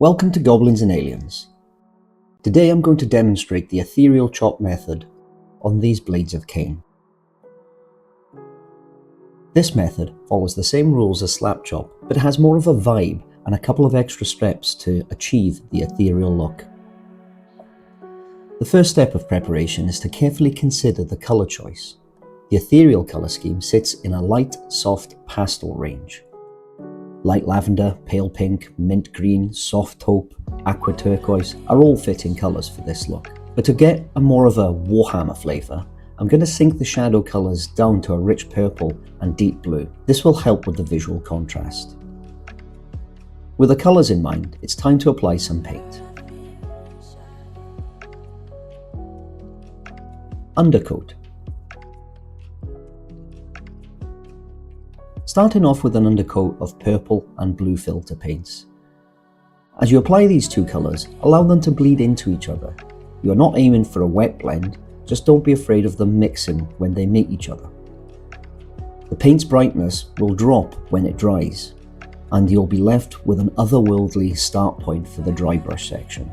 Welcome to Goblins and Aliens. Today I'm going to demonstrate the Ethereal Chop method on these blades of cane. This method follows the same rules as slap chop, but has more of a vibe and a couple of extra steps to achieve the ethereal look. The first step of preparation is to carefully consider the colour choice. The ethereal colour scheme sits in a light, soft pastel range. Light lavender, pale pink, mint green, soft taupe, aqua turquoise are all fitting colours for this look. But to get a more of a Warhammer flavour, I'm going to sink the shadow colours down to a rich purple and deep blue. This will help with the visual contrast. With the colours in mind, it's time to apply some paint. Undercoat. Starting off with an undercoat of purple and blue filter paints. As you apply these two colours, allow them to bleed into each other. You are not aiming for a wet blend, just don't be afraid of them mixing when they meet each other. The paint's brightness will drop when it dries, and you'll be left with an otherworldly start point for the dry brush section.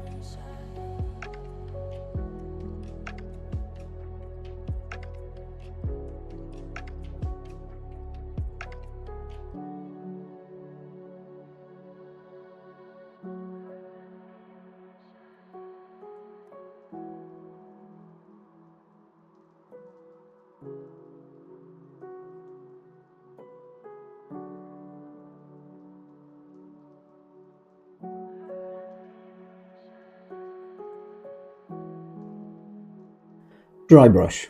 Dry brush.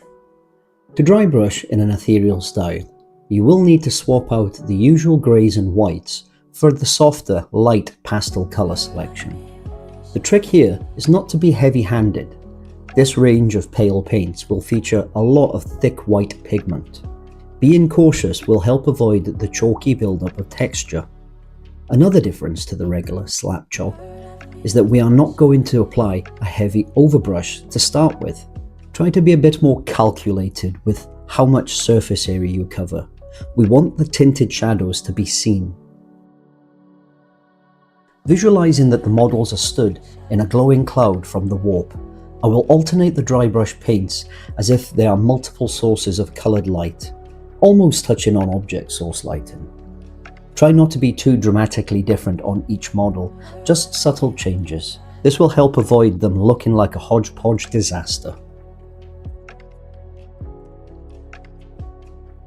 To dry brush in an ethereal style, you will need to swap out the usual greys and whites for the softer, light pastel colour selection. The trick here is not to be heavy-handed. This range of pale paints will feature a lot of thick white pigment. Being cautious will help avoid the chalky build-up of texture. Another difference to the regular slap chop is that we are not going to apply a heavy overbrush to start with. Try to be a bit more calculated with how much surface area you cover. We want the tinted shadows to be seen. Visualizing that the models are stood in a glowing cloud from the warp, I will alternate the dry brush paints as if they are multiple sources of coloured light, almost touching on object source lighting. Try not to be too dramatically different on each model, just subtle changes. This will help avoid them looking like a hodgepodge disaster.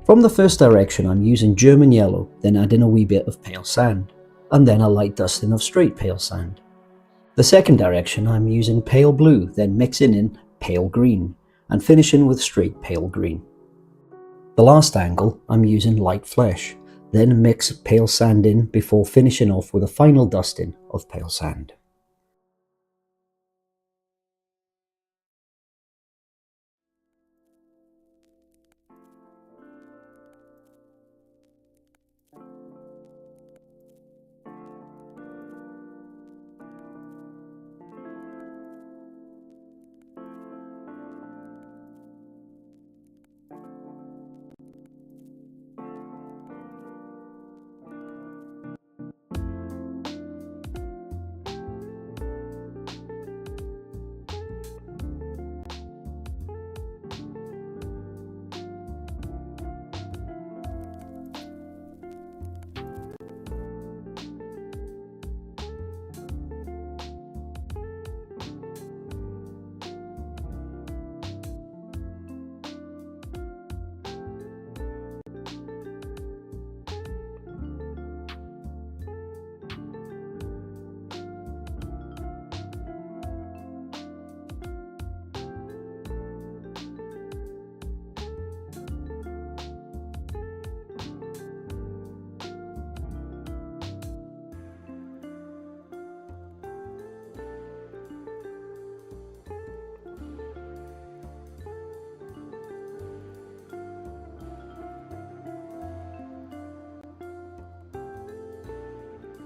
From the first direction I'm using German yellow, then adding a wee bit of pale sand, and then a light dusting of straight pale sand. The second direction I'm using pale blue, then mixing in pale green, and finishing with straight pale green. The last angle I'm using light flesh, then mix pale sand in before finishing off with a final dusting of pale sand.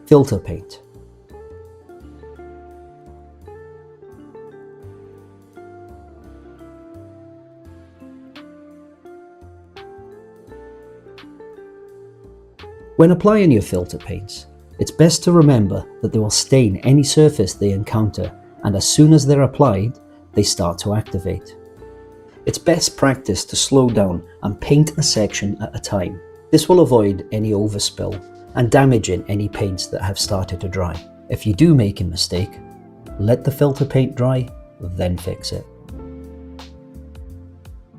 Filter paint. When applying your filter paints, It's best to remember that they will stain any surface they encounter, and as soon as they're applied, they start to activate. It's best practice to slow down and paint a section at a time. This will avoid any overspill and damaging any paints that have started to dry. If you do make a mistake, let the filter paint dry, then fix it.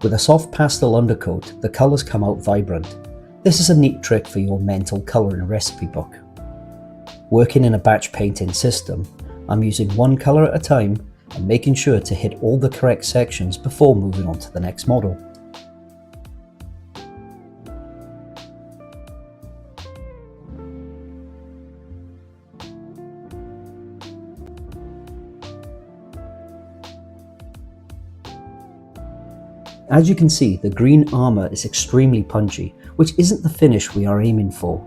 With a soft pastel undercoat, the colours come out vibrant. This is a neat trick for your mental colouring recipe book. Working in a batch painting system, I'm using one colour at a time and making sure to hit all the correct sections before moving on to the next model. As you can see, the green armour is extremely punchy, which isn't the finish we are aiming for.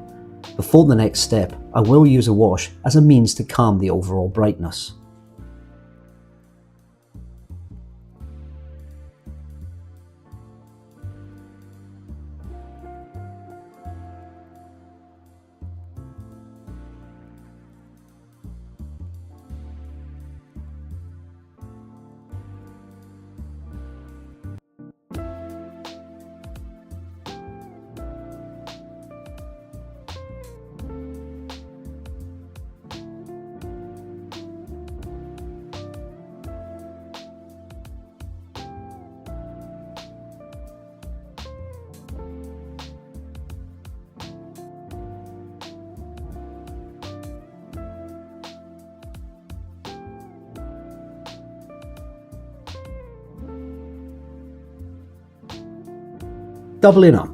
Before the next step, I will use a wash as a means to calm the overall brightness. Doubling up.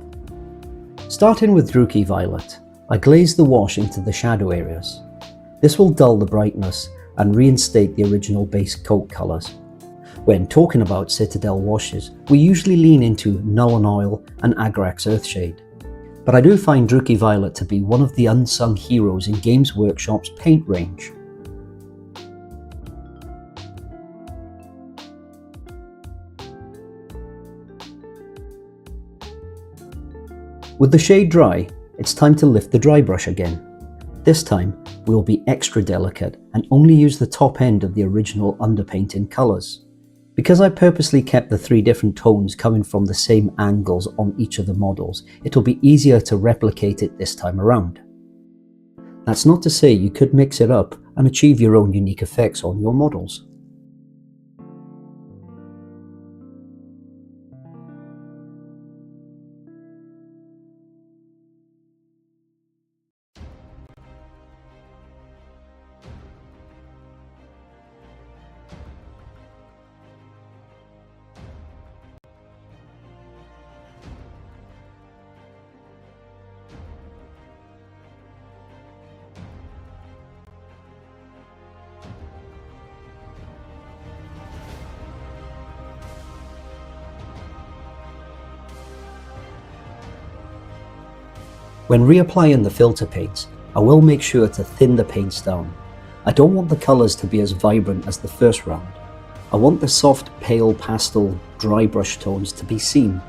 Starting with Druchii Violet, I glaze the wash into the shadow areas. This will dull the brightness and reinstate the original base coat colours. When talking about Citadel washes, we usually lean into Nuln Oil and Agrax Earthshade. But I do find Druchii Violet to be one of the unsung heroes in Games Workshop's paint range. With the shade dry, it's time to lift the dry brush again. This time, we'll be extra delicate and only use the top end of the original underpainting colours. Because I purposely kept the 3 different tones coming from the same angles on each of the models, it'll be easier to replicate it this time around. That's not to say you could mix it up and achieve your own unique effects on your models. When reapplying the filter paints, I will make sure to thin the paints down. I don't want the colours to be as vibrant as the first round. I want the soft, pale pastel, dry brush tones to be seen.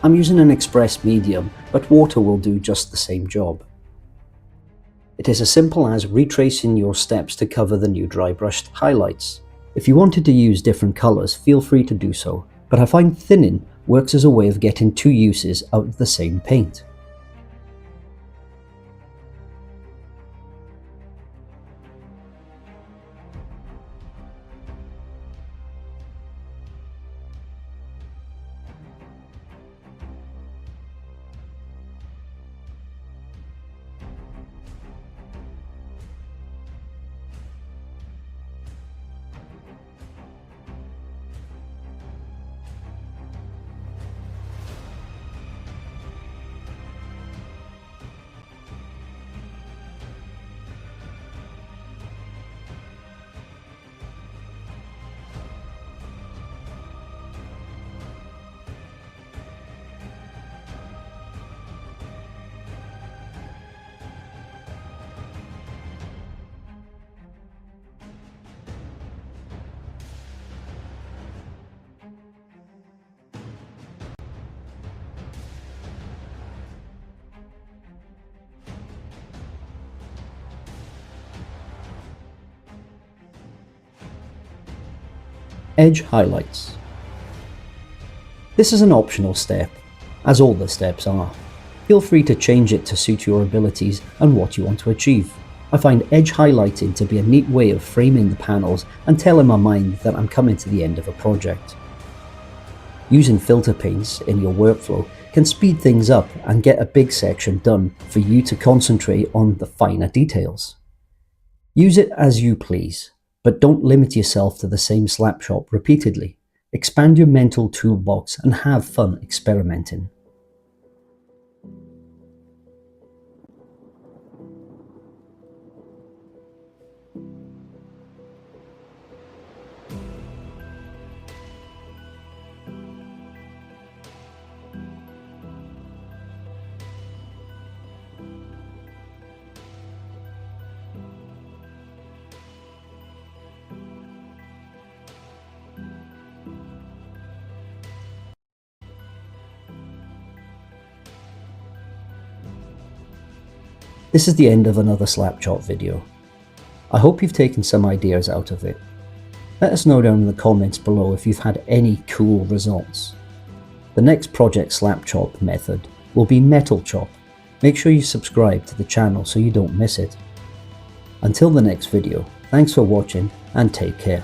I'm using an express medium, but water will do just the same job. It is as simple as retracing your steps to cover the new dry brushed highlights. If you wanted to use different colours, feel free to do so, but I find thinning works as a way of getting 2 uses out of the same paint. Edge highlights. This is an optional step, as all the steps are. Feel free to change it to suit your abilities and what you want to achieve. I find edge highlighting to be a neat way of framing the panels and telling my mind that I'm coming to the end of a project. Using filter paints in your workflow can speed things up and get a big section done for you to concentrate on the finer details. Use it as you please, but don't limit yourself to the same slap chop repeatedly. Expand your mental toolbox and have fun experimenting. This is the end of another slap chop video. I hope you've taken some ideas out of it. Let us know down in the comments below if you've had any cool results. The next project slap chop method will be metal chop. Make sure you subscribe to the channel so you don't miss it. Until the next video, thanks for watching and take care.